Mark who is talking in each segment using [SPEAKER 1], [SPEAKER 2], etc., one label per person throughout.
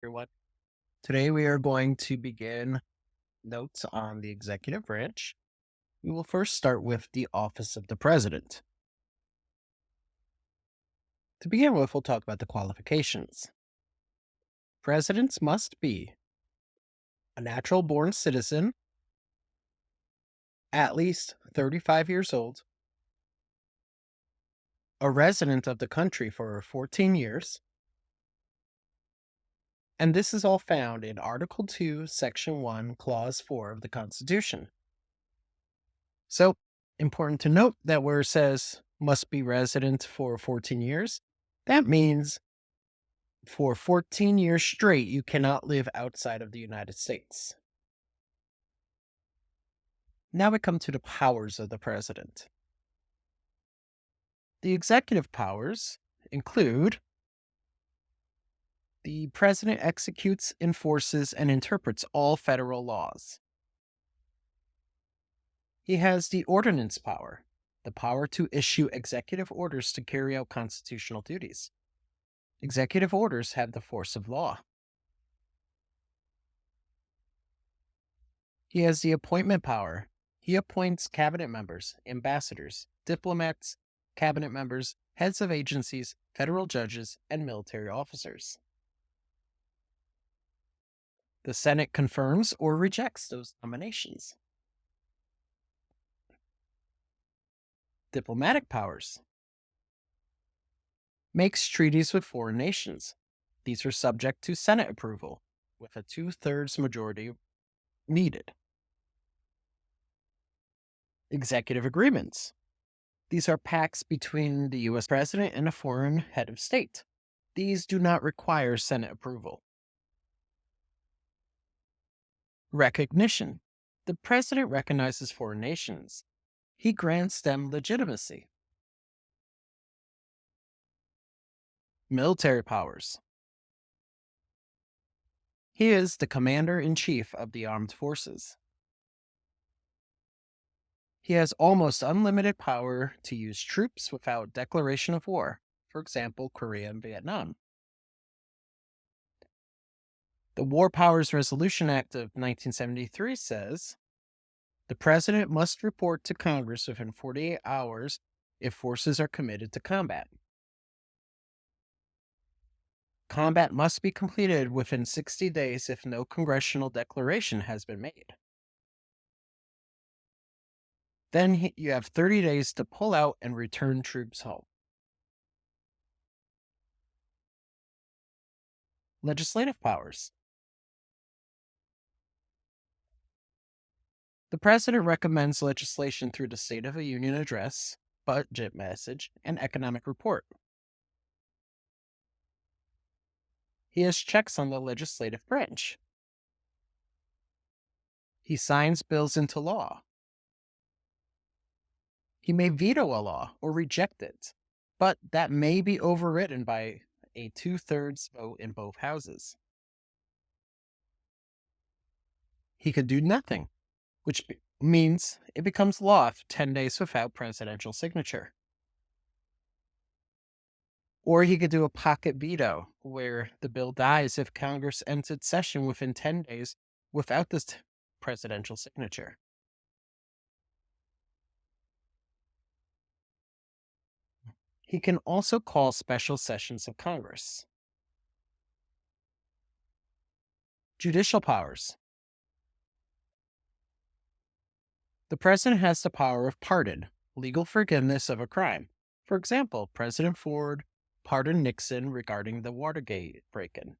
[SPEAKER 1] Everyone. Today we are going to begin notes on the executive branch. We will first start with the office of the president. To begin with, we'll talk about the qualifications. Presidents must be a natural born citizen, at least 35 years old, a resident of the country for 14 years, and this is all found in Article 2, Section 1, Clause 4 of the Constitution. So, important to note that where it says must be resident for 14 years, that means for 14 years straight, you cannot live outside of the United States. Now we come to the powers of the president. The executive powers include the president executes, enforces, and interprets all federal laws. He has the ordinance power, the power to issue executive orders to carry out constitutional duties. Executive orders have the force of law. He has the appointment power. He appoints cabinet members, ambassadors, diplomats, cabinet members, heads of agencies, federal judges, and military officers. The Senate confirms or rejects those nominations. Diplomatic powers. Makes treaties with foreign nations. These are subject to Senate approval, with a 2/3 majority needed. Executive agreements. These are pacts between the US president and a foreign head of state. These do not require Senate approval. Recognition. The president recognizes foreign nations. He grants them legitimacy. Military powers. He is the commander in chief of the armed forces. He has almost unlimited power to use troops without declaration of war, for example, Korea and Vietnam. The War Powers Resolution Act of 1973 says the president must report to Congress within 48 hours if forces are committed to combat. Combat must be completed within 60 days if no congressional declaration has been made. Then you have 30 days to pull out and return troops home. Legislative powers. The president recommends legislation through the State of the Union address, budget message, and economic report. He has checks on the legislative branch. He signs bills into law. He may veto a law or reject it, but that may be overridden by a 2/3 vote in both houses. He could do nothing, which means it becomes law after 10 days without presidential signature. Or he could do a pocket veto, where the bill dies if Congress ends its session within 10 days without this presidential signature. He can also call special sessions of Congress. Judicial powers. The president has the power of pardon, legal forgiveness of a crime. For example, President Ford pardoned Nixon regarding the Watergate break in.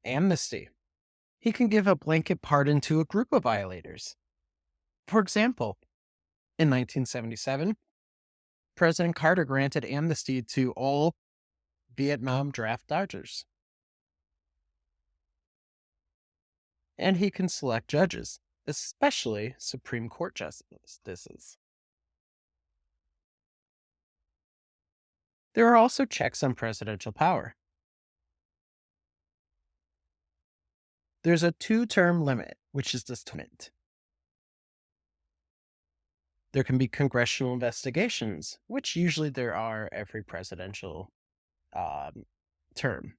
[SPEAKER 1] Amnesty. He can give a blanket pardon to a group of violators. For example, in 1977, President Carter granted amnesty to all Vietnam draft dodgers. And he can select judges, especially Supreme Court justices. There are also checks on presidential power. There's a 2-term limit, which is the limit. There can be congressional investigations, which usually there are every presidential um, term.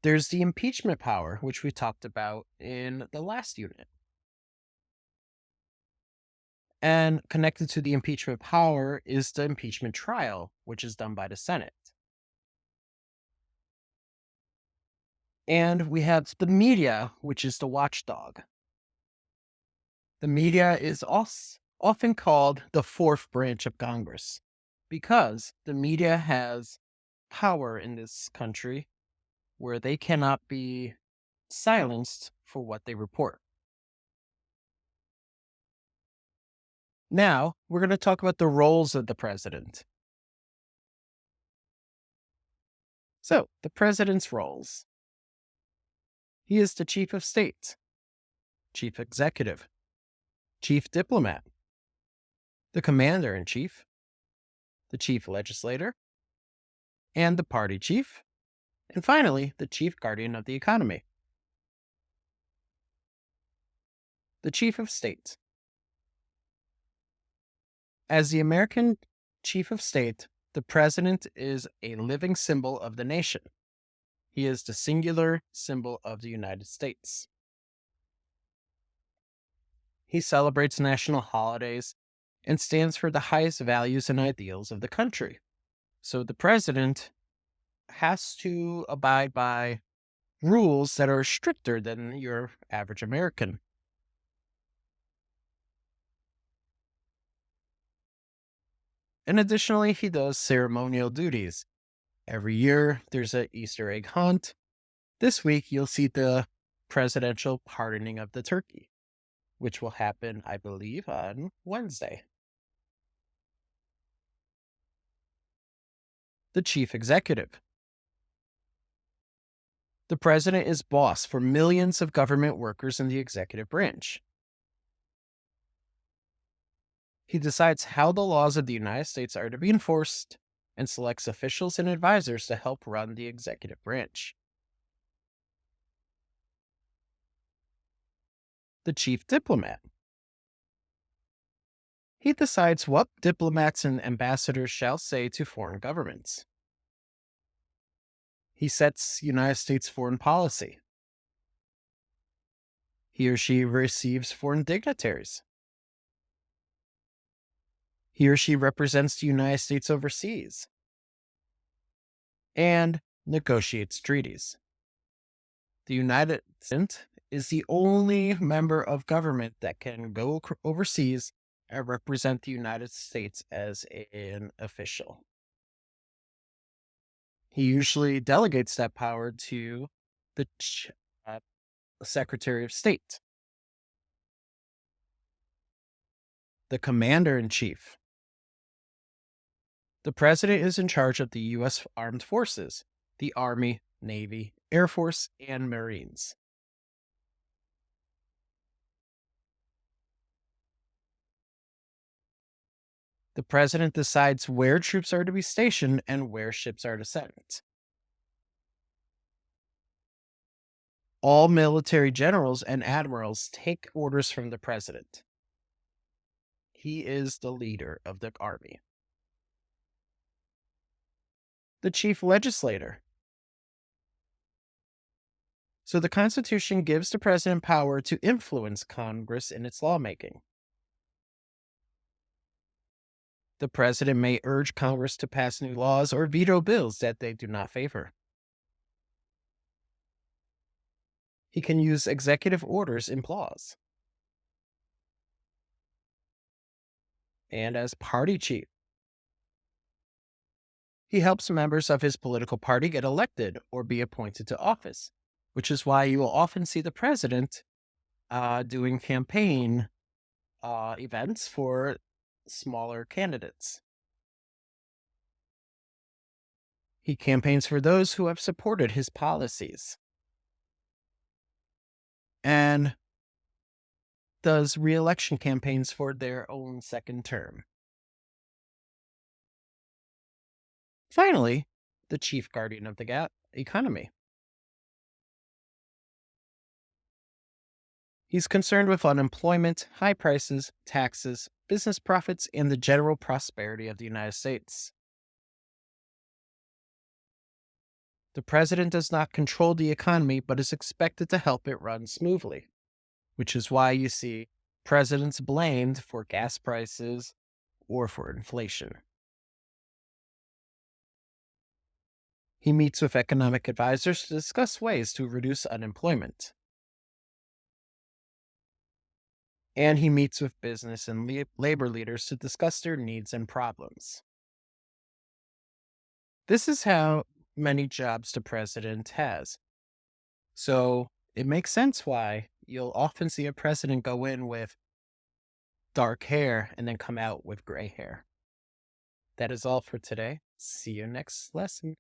[SPEAKER 1] There's the impeachment power, which we talked about in the last unit. And connected to the impeachment power is the impeachment trial, which is done by the Senate. And we have the media, which is the watchdog. The media is also often called the fourth branch of Congress because the media has power in this country where they cannot be silenced for what they report. Now, we're going to talk about the roles of the president. So, the president's roles. He is the chief of state, chief executive, chief diplomat, the commander in chief, the chief legislator, and the party chief, and finally, the chief guardian of the economy. The chief of state. As the American chief of state, the president is a living symbol of the nation. He is the singular symbol of the United States. He celebrates national holidays and stands for the highest values and ideals of the country. So the president has to abide by rules that are stricter than your average American. And additionally, he does ceremonial duties. Every year, there's an Easter egg hunt. This week, you'll see the presidential pardoning of the turkey, which will happen, I believe, on Wednesday. The chief executive. The president is boss for millions of government workers in the executive branch. He decides how the laws of the United States are to be enforced and selects officials and advisors to help run the executive branch. The chief diplomat. He decides what diplomats and ambassadors shall say to foreign governments. He sets United States foreign policy. He or she receives foreign dignitaries. He or she represents the United States overseas and negotiates treaties. The United States is the only member of government that can go overseas and represent the United States as an official. He usually delegates that power to the Secretary of State, the Commander in Chief. The President is in charge of the U.S. Armed Forces, the Army, Navy, Air Force, and Marines. The President decides where troops are to be stationed and where ships are to send. All military generals and admirals take orders from the President. He is the leader of the Army. The chief legislator. So the Constitution gives the President power to influence Congress in its lawmaking. The President may urge Congress to pass new laws or veto bills that they do not favor. He can use executive orders in laws. And as party chief, he helps members of his political party get elected or be appointed to office, which is why you will often see the president doing campaign events for smaller candidates. He campaigns for those who have supported his policies and does re-election campaigns for their own second term. Finally, the chief guardian of the economy. He's concerned with unemployment, high prices, taxes, business profits, and the general prosperity of the United States. The president does not control the economy, but is expected to help it run smoothly, which is why you see presidents blamed for gas prices or for inflation. He meets with economic advisors to discuss ways to reduce unemployment. And he meets with business and labor leaders to discuss their needs and problems. This is how many jobs the president has. So it makes sense why you'll often see a president go in with dark hair and then come out with gray hair. That is all for today. See you next lesson.